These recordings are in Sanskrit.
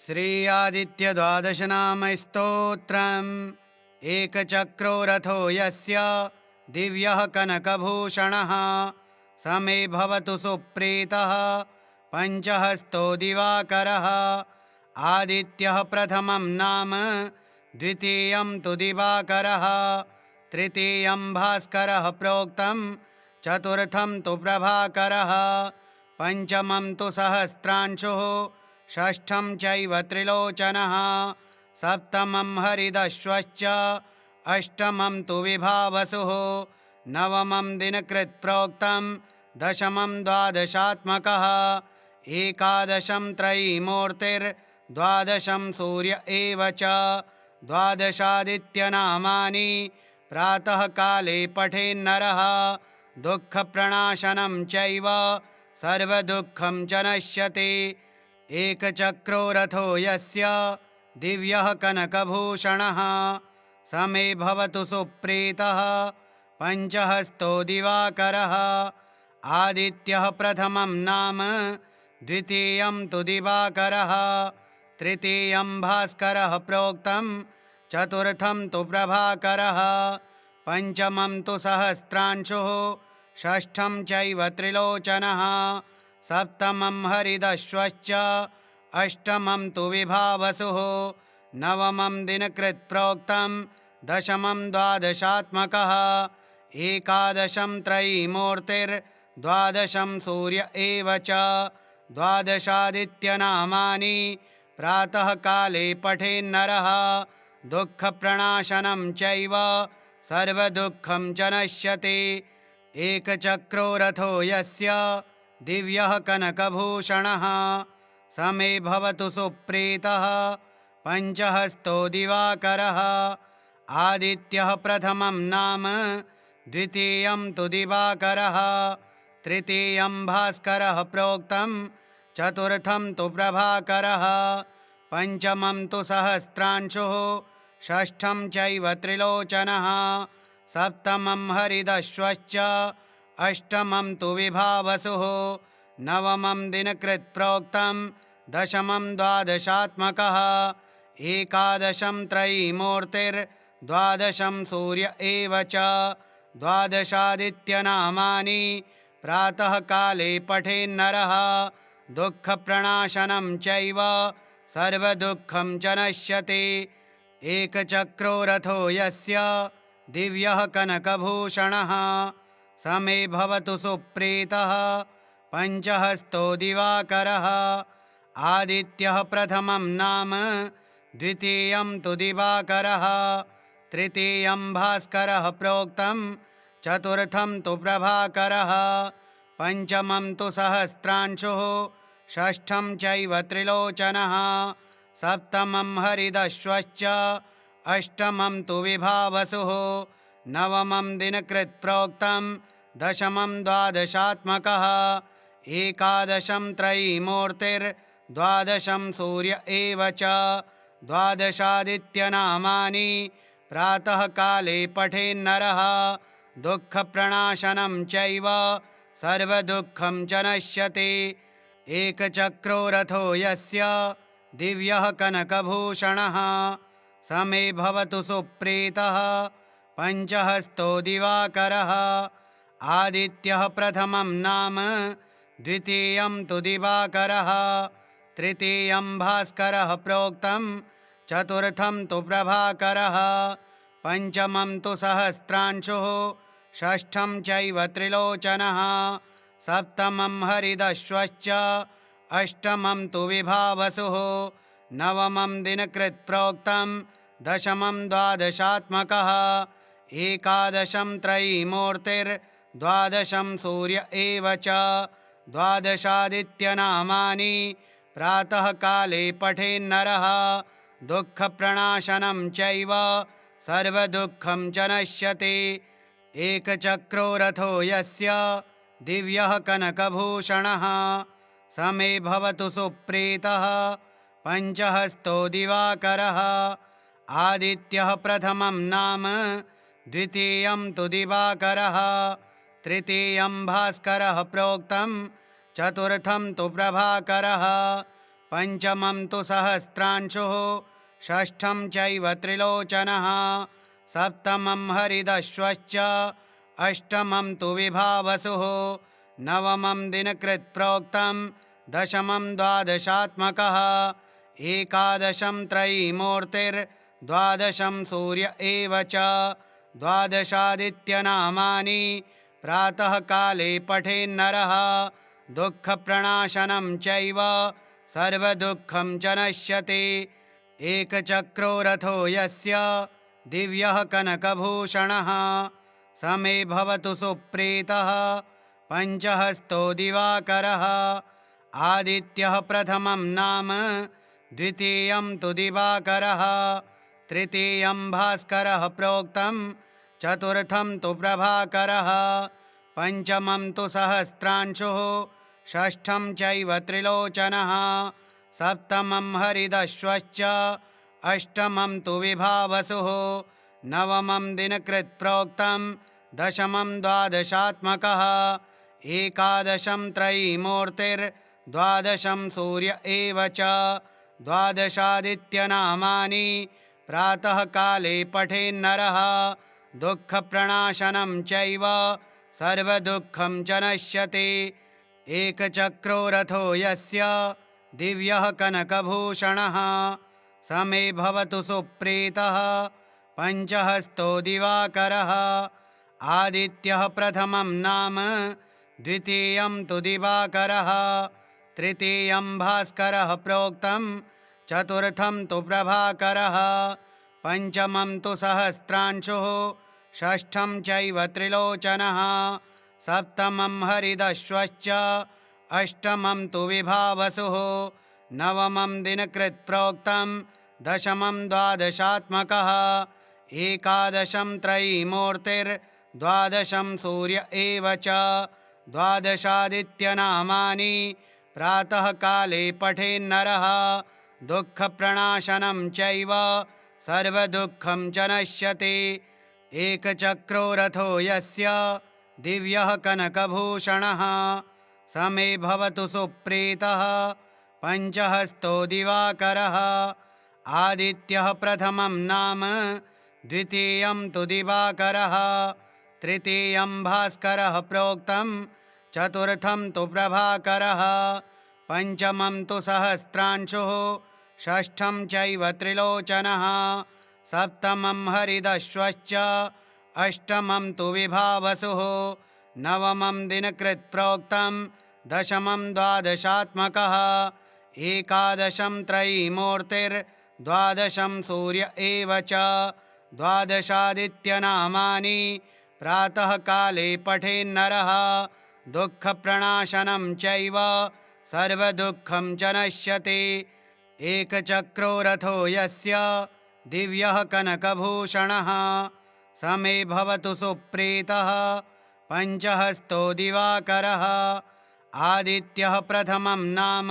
श्री आदित्य द्वादश नाम स्तोत्रम् एकचक्रो रथो यस्य दिव्यः कनकभूषणः स मे भवतु सुप्रीतः पञ्चहस्तो दिवाकरः आदित्यः प्रथमं नाम द्वितीयं तु दिवाकरः तृतीयं भास्करः प्रोक्तं चतुर्थं तु प्रभाकरः पञ्चमं तु सहस्रांशुः षष्ठं चैव त्रिलोचनः सप्तमं हरिदश्वश्च अष्टमं तु विभावसुः नवमं दिनकृत् प्रोक्तं दशमं द्वादशात्मकः एकादशं त्रयीमूर्तिर्द्वादशं सूर्य एव च द्वादशादित्यनामानि प्रातःकाले पठेन्नरः दुःखप्रणाशनं चैव सर्वदुःखं च नश्यति एकचक्रो रथो यस्य दिव्यः कनकभूषणः स मे भवतु सुप्रीतः पञ्चहस्तो दिवाकरः आदित्यः प्रथमं नाम द्वितीयं तु दिवाकरः तृतीयं भास्करः प्रोक्तं चतुर्थं तु प्रभाकरः पञ्चमं तु सहस्रांशुः षष्ठं चैव त्रिलोचनः सप्तमं हरिदश्वश्च अष्टमं तु विभावसुः नवमं दिनकृत् प्रोक्तं दशमं द्वादशात्मकः एकादशं त्रयीमूर्तिर्द्वादशं सूर्य एव च द्वादशादित्यनामानि प्रातःकाले पठेन्नरः दुःखप्रणाशनं चैव सर्वदुःखं च नश्यति एकचक्रो रथो यस्य दिव्यः कनकभूषणः स मे भवतु सुप्रीतः पञ्चहस्तो दिवाकरः आदित्यः प्रथमं नाम द्वितीयं तु दिवाकरः तृतीयं भास्करः प्रोक्तं चतुर्थं तु प्रभाकरः पञ्चमं तु सहस्रांशुः षष्ठं चैव त्रिलोचनः सप्तमं हरिदश्वश्च अष्टमं तु विभावसुः नवमं दिनकृत् प्रोक्तं दशमं द्वादशात्मकः एकादशं त्रयीमूर्तिर्द्वादशं सूर्य एव च द्वादशादित्यनामानि प्रातःकाले पठेन्नरः दुःखप्रणाशनं चैव सर्वदुःखं च नश्यति एकचक्रो रथो यस्य दिव्यः कनकभूषणः स मे भवतु सुप्रीतः पञ्चहस्तो दिवाकरः आदित्यः प्रथमं नाम द्वितीयं तु दिवाकरः तृतीयं भास्करः प्रोक्तं चतुर्थं तु प्रभाकरः पञ्चमं तु सहस्रांशुः षष्ठं चैव त्रिलोचनः सप्तमं हरिदश्वश्च अष्टमं तु विभावसुः नवमं दिनकृत् प्रोक्तं दशमं द्वादशात्मकः एकादशं त्रयीमूर्तिर्द्वादशं सूर्य एव च द्वादशादित्यनामानि प्रातःकाले पठेन्नरः दुःखप्रणाशनं चैव सर्वदुःखं च नश्यति एकचक्रो रथो यस्य दिव्यः कनकभूषणः स मे भवतु सुप्रीतः पञ्चहस्तो दिवाकरः आदित्यः प्रथमं नाम द्वितीयं तु दिवाकरः तृतीयं भास्करः प्रोक्तं चतुर्थं तु प्रभाकरः पञ्चमं तु सहस्रांशुः षष्ठं चैव त्रिलोचनः सप्तमं हरिदश्वश्च अष्टमं तु विभावसुः नवमं दिनकृत् प्रोक्तं दशमं द्वादशात्मकः एकादशं त्रयीमूर्तिर्द्वादशं सूर्य एव च द्वादशादित्यनामानि प्रातःकाले पठेन्नरः दुःखप्रणाशनं चैव सर्वदुःखं च नश्यति एकचक्रो रथो यस्य दिव्यः कनकभूषणः स मे भवतु सुप्रीतः पञ्चहस्तो दिवाकरः आदित्यः प्रथमं नाम द्वितीयं तु दिवाकरः तृतीयं भास्करः प्रोक्तं चतुर्थं तु प्रभाकरः पञ्चमं तु सहस्रांशुः षष्ठं चैव त्रिलोचनः सप्तमं हरिदश्वश्च अष्टमं तु विभावसुः नवमं दिनकृत् प्रोक्तं दशमं द्वादशात्मकः एकादशं त्रयीमूर्तिर्द्वादशं सूर्य एव च द्वादशादित्यनामानि प्रातःकाले पठेन्नरः दुःखप्रणाशनं चैव सर्वदुःखं च नश्यति एकचक्रो रथो यस्य दिव्यः कनकभूषणः स मे भवतु सुप्रीतः पञ्चहस्तो दिवाकरः आदित्यः प्रथमं नाम द्वितीयं तु दिवाकरः तृतीयं भास्करः प्रोक्तं चतुर्थं तु प्रभाकरः पञ्चमं तु सहस्रांशुः षष्ठं चैव त्रिलोचनः सप्तमं हरिदश्वश्च अष्टमं तु विभावसुः नवमं दिनकृत् प्रोक्तं दशमं द्वादशात्मकः एकादशं त्रयीमूर्तिर्द्वादशं सूर्य एव च द्वादशादित्यनामानि प्रातःकाले पठेन्नरः दुःखप्रणाशनं चैव सर्वदुःखं च नश्यति एकचक्रो रथो यस्य दिव्यः कनकभूषणः स मे भवतु सुप्रीतः पञ्चहस्तो दिवाकरः आदित्यः प्रथमं नाम द्वितीयं तु दिवाकरः तृतीयं भास्करः प्रोक्तं चतुर्थं तु प्रभाकरः पञ्चमं तु सहस्रांशुः षष्ठं चैव त्रिलोचनः सप्तमं हरिदश्वश्च अष्टमं तु विभावसुः नवमं दिनकृत् प्रोक्तं दशमं द्वादशात्मकः एकादशं त्रयीमूर्तिर्द्वादशं सूर्य एव च द्वादशादित्यनामानि प्रातःकाले पठेन्नरः दुःखप्रणाशनं चैव सर्वदुःखं च नश्यति एकचक्रो रथो यस्य दिव्यः कनकभूषणः स मे भवतु सुप्रीतः पञ्चहस्तो दिवाकरः आदित्यः प्रथमं नाम द्वितीयं तु दिवाकरः तृतीयं भास्करः प्रोक्तं चतुर्थं तु प्रभाकरः पञ्चमं तु सहस्रांशुः षष्ठं चैव त्रिलोचनः सप्तमं हरिदश्वश्च अष्टमं तु विभावसुः नवमं दिनकृत् प्रोक्तं दशमं द्वादशात्मकः एकादशं त्रयीमूर्तिर्द्वादशं सूर्य एव च द्वादशादित्यनामानि प्रातःकाले पठेन्नरः दुःखप्रणाशनं चैव सर्वदुःखं च नश्यति एकचक्रो रथो यस्य दिव्यः कनकभूषणः स मे भवतु सुप्रीतः पञ्चहस्तो दिवाकरः आदित्यः प्रथमं नाम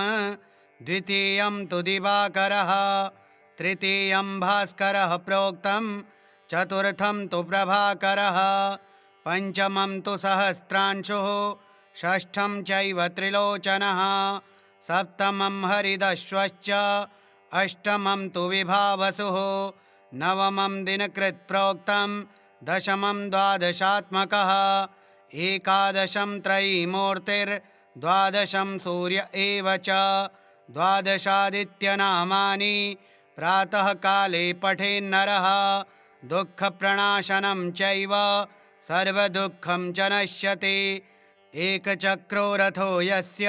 द्वितीयं तु दिवाकरः तृतीयं भास्करः प्रोक्तं चतुर्थं तु प्रभाकरः पञ्चमं तु सहस्रांशुः षष्ठं चैव त्रिलोचनः सप्तमं हरिदश्वश्च अष्टमं तु विभावसुः नवमं दिनकृत् प्रोक्तं दशमं द्वादशात्मकः एकादशं त्रयीमूर्तिर्द्वादशं सूर्य एव च द्वादशादित्यनामानि प्रातःकाले पठेन्नरः दुःखप्रणाशनं चैव सर्वदुःखं च नश्यति एकचक्रो रथो यस्य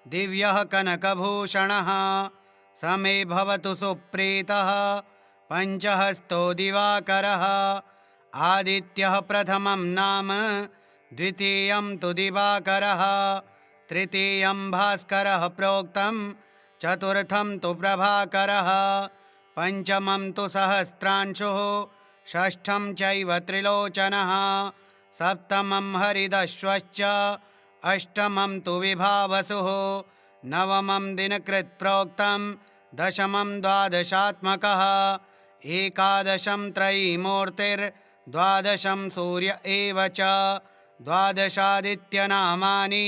दिव्यः कनकभूषणः स मे भवतु सुप्रीतः पञ्चहस्तो दिवाकरः आदित्यः प्रथमं नाम द्वितीयं तु दिवाकरः तृतीयं भास्करः प्रोक्तं चतुर्थं तु प्रभाकरः पञ्चमं तु सहस्रांशुः षष्ठं चैव त्रिलोचनः सप्तमं हरिदश्वश्च अष्टमं तु विभावसुः नवमं दिनकृत् प्रोक्तं दशमं द्वादशात्मकः एकादशं त्रयीमूर्तिर्द्वादशं सूर्य एव च द्वादशादित्यनामानि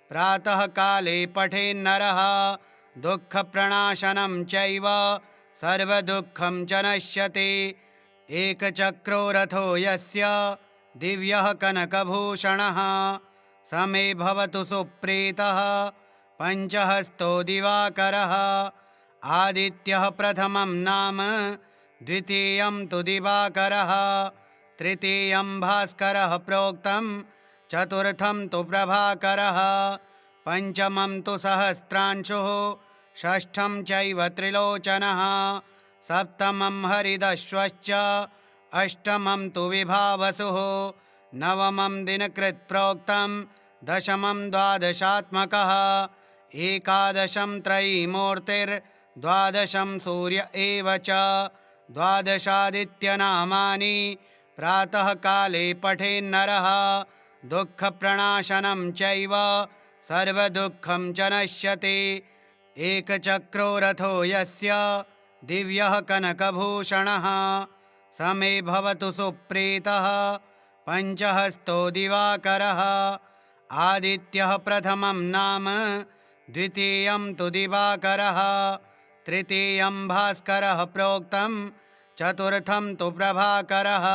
प्रातःकाले पठेन्नरः दुःखप्रणाशनं चैव सर्वदुःखं च नश्यति एकचक्रो रथो यस्य दिव्यः कनकभूषणः स मे भवतु सुप्रीतः पञ्चहस्तो दिवाकरः आदित्यः प्रथमं नाम द्वितीयं तु दिवाकरः तृतीयं भास्करः प्रोक्तं चतुर्थं तु प्रभाकरः पञ्चमं तु सहस्रांशुः षष्ठं चैव त्रिलोचनः सप्तमं हरिदश्वश्च अष्टमं तु विभावसुः नवमं दिनकृत् प्रोक्तं दशमं द्वादशात्मकः एकादशं त्रयीमूर्तिर्द्वादशं सूर्य एव च द्वादशादित्यनामानि प्रातःकाले पठेन्नरः दुःखप्रणाशनं चैव सर्वदुःखं च नश्यति एकचक्रो रथो यस्य दिव्यः कनकभूषणः स मे भवतु सुप्रीतः पञ्चहस्तो दिवाकरः आदित्यः प्रथमं नाम द्वितीयं तु दिवाकरः तृतीयं भास्करः प्रोक्तं चतुर्थं तु प्रभाकरः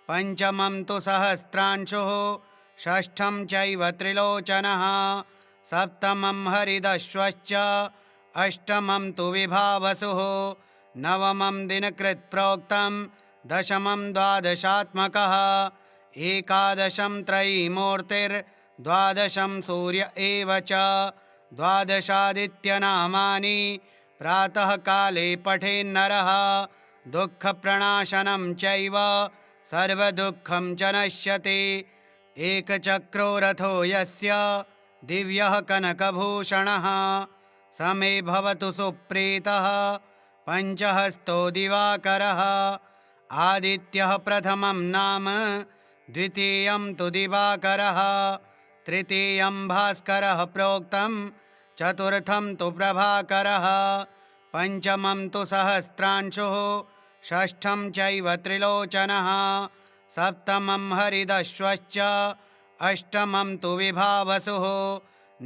पञ्चमं तु सहस्रांशुः षष्ठं चैव त्रिलोचनः सप्तमं हरिदश्वश्च अष्टमं तु विभावसुः नवमं दिनकृत् प्रोक्तं दशमं द्वादशात्मकः एकादशं त्रयीमूर्तिर्द्वादशं सूर्य एव च द्वादशादित्यनामानि प्रातःकाले पठेन्नरः दुःखप्रणाशनं चैव सर्वदुःखं च नश्यति एकचक्रो रथो यस्य दिव्यः कनकभूषणः स मे भवतु सुप्रीतः पञ्चहस्तो दिवाकरः आदित्यः प्रथमं नाम द्वितीयं तु दिवाकरः तृतीयं भास्करः प्रोक्तं चतुर्थं तु प्रभाकरः पञ्चमं तु सहस्रांशुः षष्ठं चैव त्रिलोचनः सप्तमं हरिदश्वश्च अष्टमं तु विभावसुः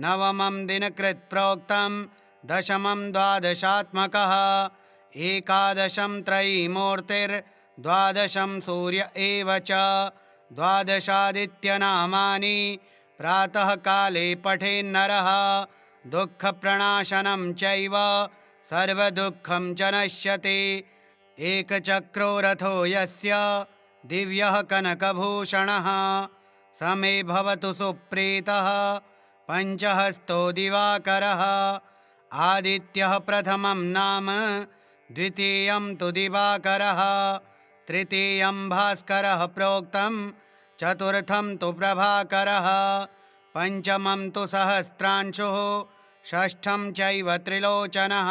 नवमं दिनकृत् प्रोक्तं दशमं द्वादशात्मकः एकादशं त्रयीमूर्तिर्द्वादशं सूर्य एव च द्वादशादित्यनामानि प्रातःकाले पठेन्नरः दुःखप्रणाशनं चैव सर्वदुःखं च नश्यति एकचक्रो रथो यस्य दिव्यः कनकभूषणः स मे भवतु सुप्रीतः पञ्चहस्तो दिवाकरः आदित्यः प्रथमं नाम द्वितीयं तु दिवाकरः तृतीयं भास्करः प्रोक्तं चतुर्थं तु प्रभाकरः पञ्चमं तु सहस्रांशुः षष्ठं चैव त्रिलोचनः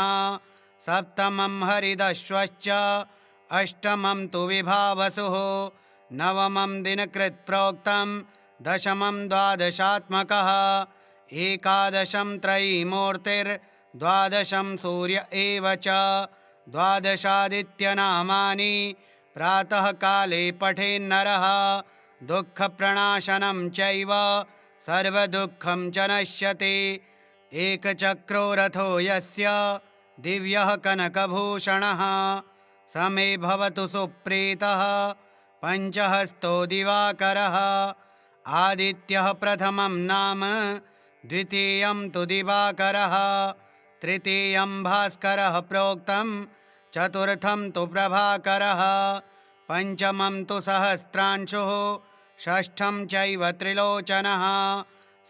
सप्तमं हरिदश्वश्च अष्टमं तु विभावसुः नवमं दिनकृत् प्रोक्तं दशमं द्वादशात्मकः एकादशं त्रयीमूर्तिर्द्वादशं सूर्य एव च द्वादशादित्यनामानि प्रातःकाले पठेन्नरः दुःखप्रणाशनं चैव सर्वदुःखं च नश्यति एकचक्रो रथो यस्य दिव्यः कनकभूषणः स मे भवतु सुप्रीतः पञ्चहस्तो दिवाकरः आदित्यः प्रथमं नाम द्वितीयं तु दिवाकरः तृतीयं भास्करः प्रोक्तं चतुर्थं तु प्रभाकरः पञ्चमं तु सहस्रांशुः षष्ठं चैव त्रिलोचनः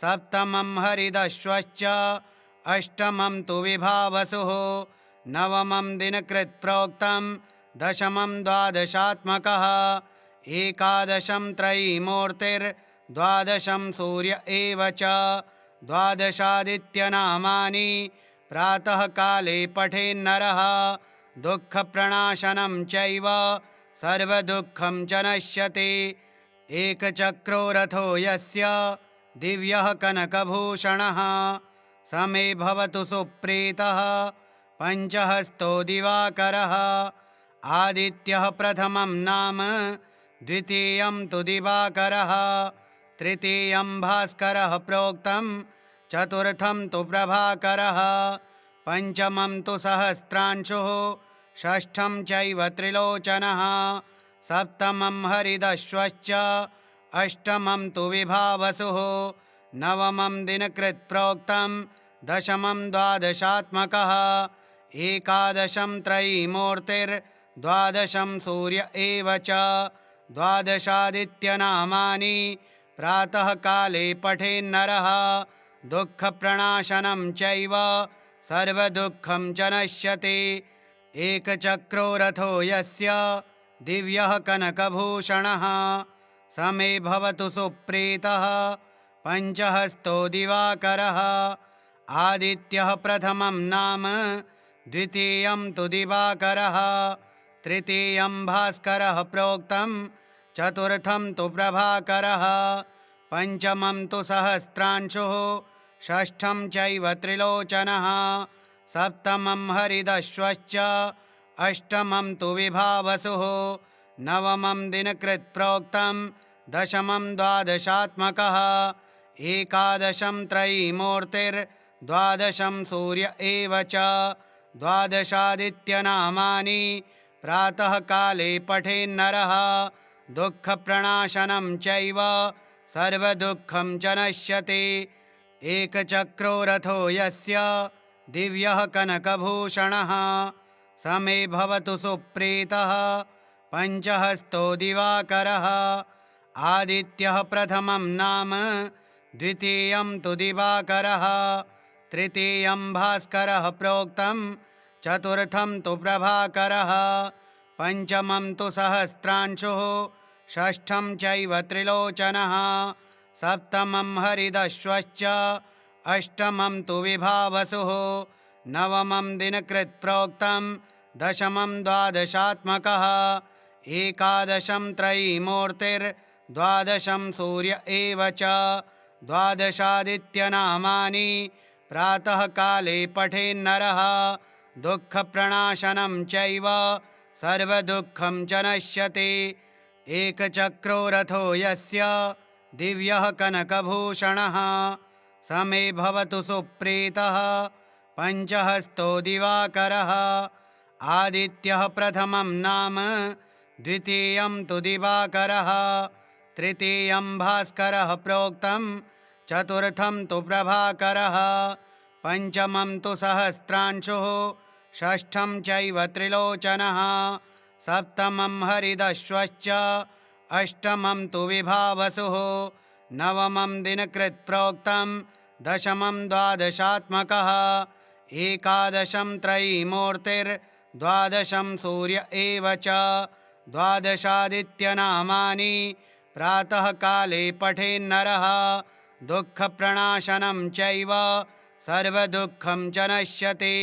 सप्तमं हरिदश्वश्च अष्टमं तु विभावसुः नवमं दिनकृत् प्रोक्तं दशमं द्वादशात्मकः एकादशं त्रयीमूर्तिर्द्वादशं सूर्य एव च द्वादशादित्यनामानि प्रातःकाले पठेन्नरः दुःखप्रणाशनं चैव सर्वदुःखं च नश्यति एकचक्रो रथो यस्य दिव्यः कनकभूषणः स मे भवतु सुप्रीतः पञ्चहस्तो दिवाकरः आदित्यः प्रथमं नाम द्वितीयं तु दिवाकरः तृतीयं भास्करः प्रोक्तं चतुर्थं तु प्रभाकरः पञ्चमं तु सहस्रांशुः षष्ठं चैव त्रिलोचनः सप्तमं हरिदश्वश्च अष्टमं तु विभावसुः नवमं दिनकृत् प्रोक्तं दशमं द्वादशात्मकः एकादशं त्रयीमूर्तिर्द्वादशं सूर्य एव च द्वादशादित्यनामानि प्रातःकाले पठेन्नरः दुःखप्रणाशनं चैव सर्वदुःखं च नश्यति एकचक्रो रथो यस्य दिव्यः कनकभूषणः स मे भवतु सुप्रीतः पञ्चहस्तो दिवाकरः आदित्यः प्रथमं नाम द्वितीयं तु दिवाकरः तृतीयं भास्करः प्रोक्तं चतुर्थं तु प्रभाकरः पञ्चमं तु सहस्रांशुः षष्ठं चैव त्रिलोचनः सप्तमं हरिदश्वश्च अष्टमं तु विभावसुः नवमं दिनकृत् प्रोक्तं दशमं द्वादशात्मकः एकादशं त्रयीमूर्तिर्द्वादशं सूर्य एव च द्वादशादित्यनामानि प्रातःकाले पठेन्नरः दुःखप्रणाशनं चैव सर्वदुःखं च नश्यति एकचक्रो रथो यस्य दिव्यः कनकभूषणः स मे भवतु सुप्रीतः पञ्चहस्तो दिवाकरः आदित्यः प्रथमं नाम द्वितीयं तु दिवाकरः तृतीयं भास्करः प्रोक्तं चतुर्थं तु प्रभाकरः पञ्चमं तु सहस्रांशुः षष्ठं चैव त्रिलोचनः सप्तमं हरिदश्वश्च अष्टमं तु विभावसुः नवमं दिनकृत् प्रोक्तं दशमं द्वादशात्मकः एकादशं त्रयीमूर्तिर्द्वादशं सूर्य एव च द्वादशादित्यनामानि प्रातःकाले पठेन्नरः दुःखप्रणाशनं चैव सर्वदुःखं च नश्यति एकचक्रो रथो यस्य दिव्यः कनकभूषणः स मे भवतु सुप्रीतः पञ्चहस्तो दिवाकरः आदित्यः प्रथमं नाम द्वितीयं तु दिवाकरः तृतीयं भास्करः प्रोक्तं चतुर्थं तु प्रभाकरः पञ्चमं तु सहस्रांशुः षष्ठं चैव त्रिलोचनः सप्तमं हरिदश्वश्च अष्टमं तु विभावसुः नवमं दिनकृत् प्रोक्तं दशमं द्वादशात्मकः एकादशं त्रयीमूर्तिर्द्वादशं सूर्य एव च द्वादशादित्यनामानि प्रातःकाले पठेन्नरः दुःखप्रणाशनं चैव सर्वदुःखं च नश्यति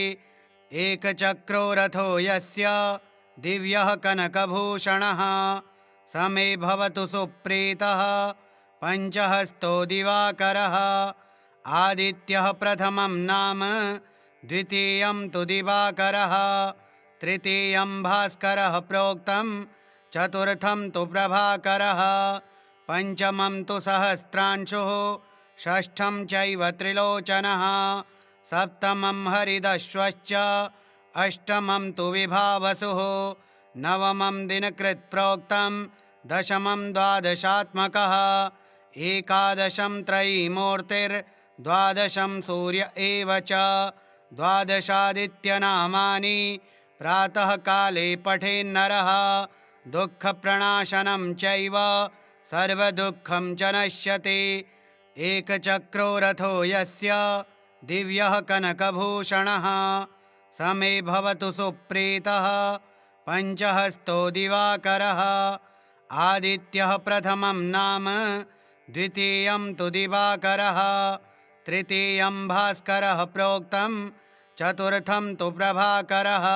एकचक्रो रथो यस्य दिव्यः कनकभूषणः स मे भवतु सुप्रीतः पञ्चहस्तो दिवाकरः आदित्यः प्रथमं नाम द्वितीयं तु दिवाकरः तृतीयं भास्करः प्रोक्तं चतुर्थं तु प्रभाकरः पञ्चमं तु सहस्रांशुः षष्ठं चैव त्रिलोचनः सप्तमं हरिदश्वश्च अष्टमं तु विभावसुः नवमं दिनकृत् प्रोक्तं दशमं द्वादशात्मकः एकादशं त्रयीमूर्तिर्द्वादशं सूर्य एव च द्वादशादित्यनामानि प्रातःकाले पठेन्नरः दुःखप्रणाशनं चैव सर्वदुःखं च नश्यति एकचक्रो रथो यस्य दिव्यः कनकभूषणः स मे भवतु सुप्रीतः पञ्चहस्तो दिवाकरः आदित्यः प्रथमं नाम द्वितीयं तु दिवाकरः तृतीयं भास्करः प्रोक्तं चतुर्थं तु प्रभाकरः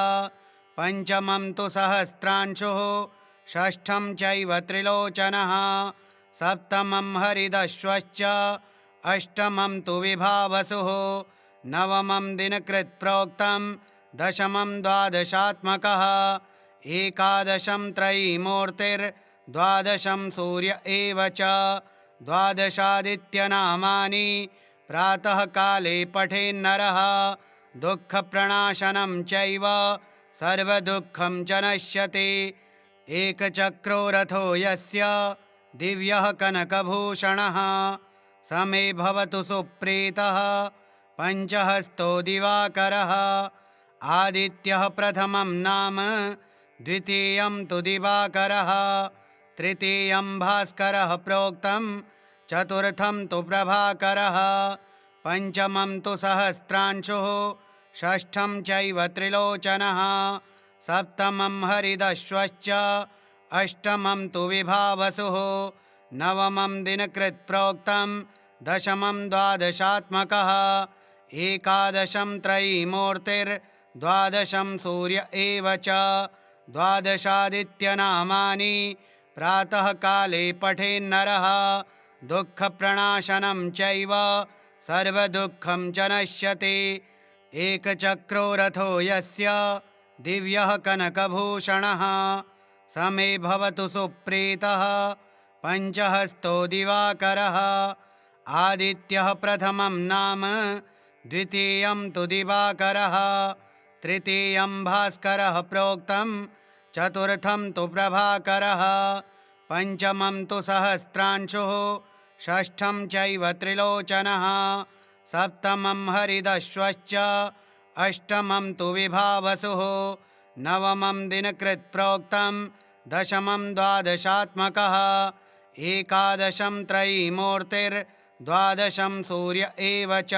पञ्चमं तु सहस्रांशुः षष्ठं चैव त्रिलोचनः सप्तमं हरिदश्वश्च अष्टमं तु विभावसुः नवमं दिनकृत् प्रोक्तं दशमं द्वादशात्मकः एकादशं त्रयीमूर्तिर्द्वादशं सूर्य एव च द्वादशादित्यनामानि प्रातःकाले पठेन्नरः दुःखप्रणाशनं चैव सर्वदुःखं च नश्यति एकचक्रो रथो यस्य दिव्यः कनकभूषणः स मे भवतु सुप्रीतः पञ्चहस्तो दिवाकरः आदित्यः प्रथमं नाम द्वितीयं तु दिवाकरः तृतीयं भास्करः प्रोक्तं चतुर्थं तु प्रभाकरः पञ्चमं तु सहस्रांशुः षष्ठं चैव त्रिलोचनः सप्तमं हरिदश्वश्च अष्टमं तु विभावसुः नवमं दिनकृत् प्रोक्तं दशमं द्वादशात्मकः एकादशं त्रयीमूर्तिर्द्वादशं सूर्य एव च द्वादशादित्यनामानि प्रातःकाले पठेन्नरः दुःखप्रणाशनं चैव सर्वदुःखं च नश्यति एकचक्रो रथो यस्य दिव्यः कनकभूषणः स मे भवतु सुप्रीतः पञ्चहस्तो दिवाकरः आदित्यः प्रथमं नाम द्वितीयं तु दिवाकरः तृतीयं भास्करः प्रोक्तं चतुर्थं तु प्रभाकरः पञ्चमं तु सहस्रांशुः षष्ठं चैव त्रिलोचनः सप्तमं हरिदश्वश्च अष्टमं तु विभावसुः नवमं दिनकृत् प्रोक्तं दशमं द्वादशात्मकः एकादशं त्रयीमूर्तिर्द्वादशं सूर्य एव च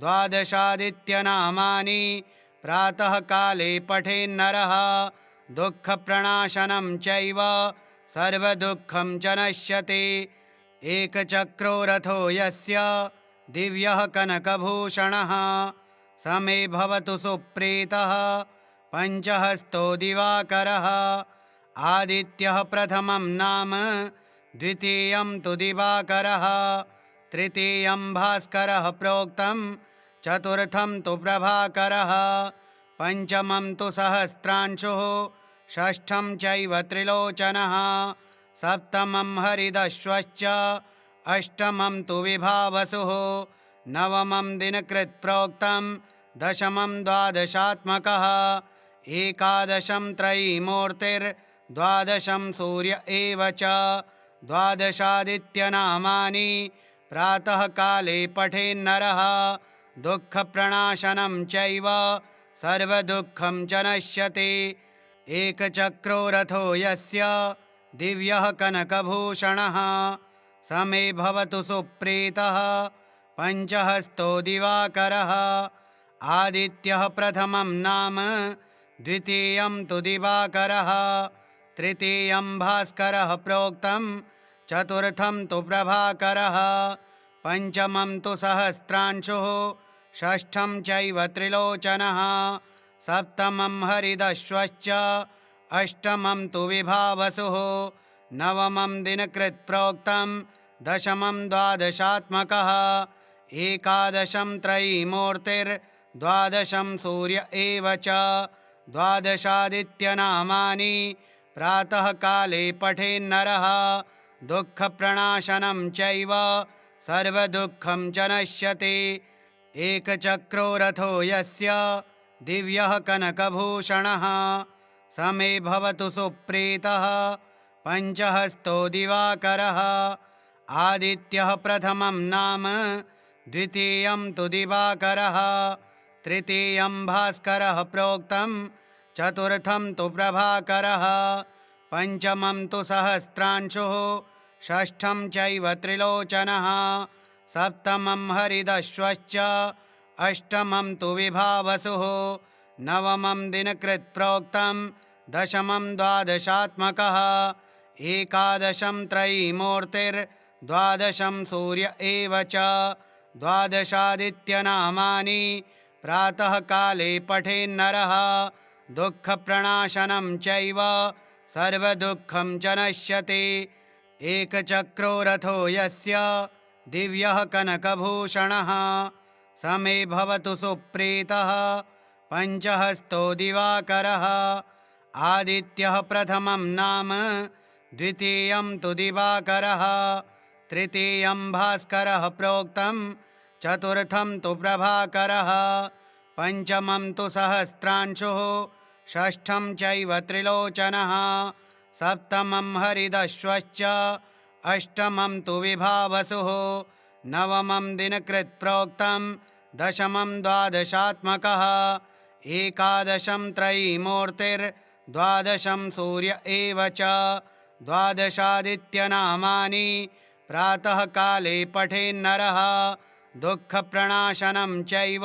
द्वादशादित्यनामानि प्रातःकाले पठेन्नरः दुःखप्रणाशनं चैव सर्वदुःखं च नश्यति एकचक्रो रथो यस्य दिव्यः कनकभूषणः स मे भवतु सुप्रीतः पञ्चहस्तो दिवाकरः आदित्यः प्रथमं नाम द्वितीयं तु दिवाकरः तृतीयं भास्करः प्रोक्तं चतुर्थं तु प्रभाकरः पञ्चमं तु सहस्रांशुः षष्ठं चैव त्रिलोचनः सप्तमं हरिदश्वश्च अष्टमं तु विभावसुः नवमं दिनकृत् प्रोक्तं दशमं द्वादशात्मकः एकादशं त्रयीमूर्तिर्द्वादशं सूर्य एव च द्वादशादित्यनामानि प्रातःकाले पठेन्नरः दुःखप्रणाशनं चैव सर्वदुःखं च नश्यति एकचक्रो रथो यस्य दिव्यः कनकभूषणः स मे भवतु सुप्रीतः पञ्चहस्तो दिवाकरः आदित्यः प्रथमं नाम द्वितीयं तु दिवाकरः तृतीयं भास्करः प्रोक्तं चतुर्थं तु प्रभाकरः पञ्चमं तु सहस्रांशुः षष्ठं चैव त्रिलोचनः सप्तमं हरिदश्वश्च अष्टमं तु विभावसुः नवमं दिनकृत् प्रोक्तं दशमं द्वादशात्मकः एकादशं त्रयीमूर्तिर्द्वादशं सूर्य एव च द्वादशादित्यनामानि प्रातःकाले पठेन्नरः दुःखप्रणाशनं चैव सर्वदुःखं च नश्यति एकचक्रो रथो यस्य दिव्यः कनकभूषणः स मे भवतु सुप्रीतः पञ्चहस्तो दिवाकरः आदित्यः प्रथमं नाम द्वितीयं तु दिवाकरः तृतीयं भास्करः प्रोक्तं चतुर्थं तु प्रभाकरः पञ्चमं तु सहस्रांशुः षष्ठं चैव त्रिलोचनः सप्तमं हरिदश्वश्च अष्टमं तु विभावसुः नवमं दिनकृत् प्रोक्तं दशमं द्वादशात्मकः एकादशं त्रयीमूर्तिर्द्वादशं सूर्य एव च द्वादशादित्यनामानि प्रातःकाले पठेन्नरः दुःखप्रणाशनं चैव सर्वदुःखं च नश्यति एकचक्रो रथो यस्य दिव्यः कनकभूषणः स मे भवतु सुप्रीतः पञ्चहस्तो दिवाकरः आदित्यः प्रथमं नाम द्वितीयं तु दिवाकरः तृतीयं भास्करः प्रोक्तं चतुर्थं तु प्रभाकरः पञ्चमं तु सहस्रांशुः षष्ठं चैव त्रिलोचनः सप्तमं हरिदश्वश्च अष्टमं तु विभावसुः नवमं दिनकृत् प्रोक्तं दशमं द्वादशात्मकः एकादशं त्रयीमूर्तिर्द्वादशं सूर्य एव च द्वादशादित्यनामानि प्रातःकाले पठेन्नरः दुःखप्रणाशनं चैव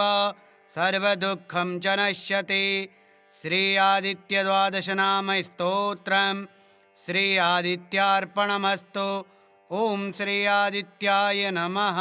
सर्वदुःखं च नश्यति। श्री आदित्यद्वादशनामस्तोत्रम् श्री आदित्यार्पणमस्तु। ओम श्री आदित्याय नमः।